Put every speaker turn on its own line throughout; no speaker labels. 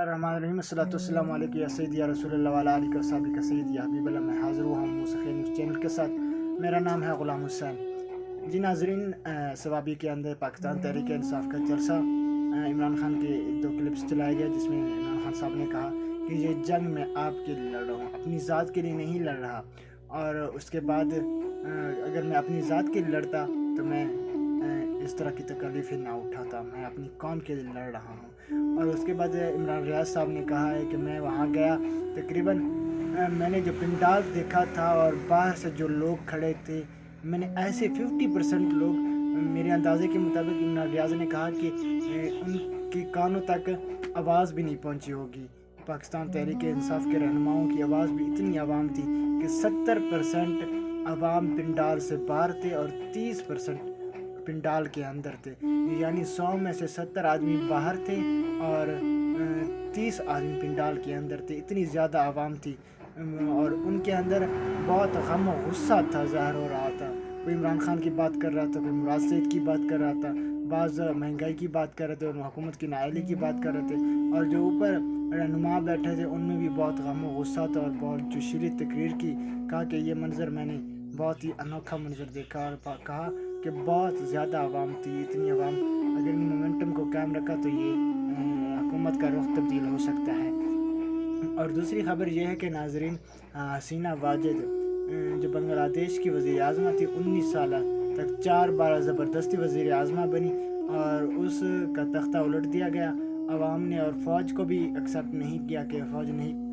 الرحمن الرحیم الصلاۃ والسلام علیکم یا سیدی یا رسول اللہ وعلی آلہ و صحبہ کا سید یا حبیب اللہ. میں حاضر ہوا ہوں موسیقی نیوز چینل کے ساتھ. میرا نام ہے غلام حسین. جی ناظرین، ثوابی کے اندر پاکستان تحریک انصاف کا جلسہ عمران خان کے 2 کلپس چلایا گیا، جس میں عمران خان صاحب نے کہا کہ یہ جنگ میں آپ کے لیے لڑ رہا ہوں، اپنی ذات کے لیے نہیں لڑ رہا. اور اس کے بعد اگر میں اپنی ذات کے لیے لڑتا تو میں اس طرح کی تکلیفیں نہ اٹھاتا، میں اپنی قوم کے لیے لڑ رہا ہوں. اور اس کے بعد عمران ریاض صاحب نے کہا ہے کہ میں وہاں گیا، تقریباً میں نے جو پنڈال دیکھا تھا اور باہر سے جو لوگ کھڑے تھے، میں نے ایسے 50% لوگ، میرے اندازے کے مطابق عمران ریاض نے کہا کہ ان کی کانوں تک آواز بھی نہیں پہنچی ہوگی. پاکستان تحریک انصاف کے رہنماؤں کی آواز بھی اتنی عوام تھی کہ 70% عوام پنڈال سے باہر تھے اور 30% پنڈال کے اندر تھے. یعنی 100 میں سے 70 آدمی باہر تھے اور 30 آدمی پنڈال کے اندر تھے. اتنی زیادہ عوام تھی اور ان کے اندر بہت غم و غصہ تھا، ظاہر ہو رہا تھا. کوئی عمران خان کی بات کر رہا تھا، کوئی مراد سعید کی بات کر رہا تھا، بعض مہنگائی کی بات کر رہے تھے اور حکومت کی نااہلی کی بات کر رہے تھے. اور جو اوپر رہنما بیٹھے تھے ان میں بھی بہت غم و غصہ تھا اور بہت جوشیلی تقریر کی. کہا کہ یہ منظر میں نے بہت ہی انوکھا منظر دیکھا اور کہا کہ بہت زیادہ عوام تھی. اتنی عوام اگر ان مومنٹم کو قائم رکھا تو یہ حکومت کا رخ تبدیل ہو سکتا ہے. اور دوسری خبر یہ ہے کہ ناظرین، حسینہ واجد جو بنگلہ دیش کی وزیر اعظمہ تھی، 19 سالہ تک 4 بار زبردستی وزیر اعظمہ بنی اور اس کا تختہ الٹ دیا گیا. عوام نے اور فوج کو بھی ایکسیپٹ نہیں کیا کہ فوج نہیں.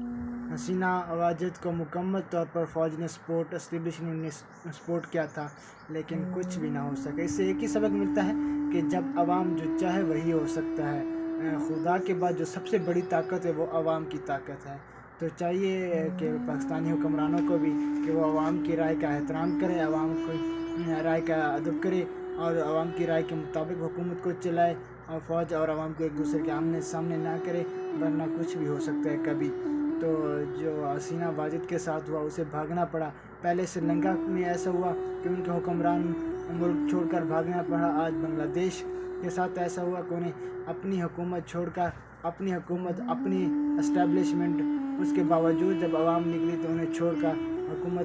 حسینہ واجد کو مکمل طور پر فوج نے اسٹیبلشمنٹ نے سپورٹ کیا تھا، لیکن کچھ بھی نہ ہو سکا. اس سے ایک ہی سبق ملتا ہے کہ جب عوام جو چاہے وہی ہو سکتا ہے. خدا کے بعد جو سب سے بڑی طاقت ہے وہ عوام کی طاقت ہے. تو چاہیے کہ پاکستانی حکمرانوں کو بھی کہ وہ عوام کی رائے کا احترام کرے، عوام کو رائے کا ادب کرے اور عوام کی رائے کے مطابق حکومت کو چلائے اور فوج اور عوام کو ایک دوسرے کے آمنے سامنے نہ کرے، ورنہ کچھ بھی ہو سکتا ہے کبھی. تو جو حسینہ واجد کے ساتھ ہوا اسے بھاگنا پڑا. پہلے سری لنکا میں ایسا ہوا کہ ان کے حکمران ملک چھوڑ کر بھاگنا پڑا. آج بنگلہ دیش کے ساتھ ایسا ہوا کہ انہیں اپنی حکومت چھوڑ کر، اپنی حکومت، اپنی اسٹیبلشمنٹ، اس کے باوجود جب عوام نکلی تو انہیں چھوڑ کر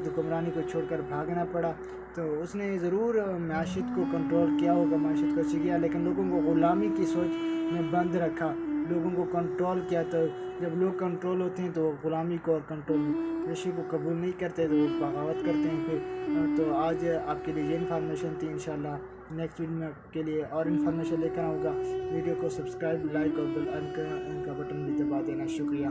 حکمرانی کو چھوڑ کر بھاگنا پڑا. تو اس نے ضرور معیشت کو کنٹرول کیا ہوگا، معیشت کو اچھی کیا، لیکن لوگوں کو غلامی کی سوچ میں بند رکھا، لوگوں کو کنٹرول کیا. تو جب لوگ کنٹرول ہوتے ہیں تو وہ غلامی کو اور کنٹرول کو قبول نہیں کرتے تو وہ بغاوت کرتے ہیں پھر. تو آج آپ کے لیے یہ انفارمیشن تھی. انشاءاللہ نیکسٹ ویڈیو میں آپ کے لیے اور انفارمیشن لے کر آؤں گا. ویڈیو کو سبسکرائب، لائک اور بیل آئکن کا بٹن بھی دبا دینا. شکریہ.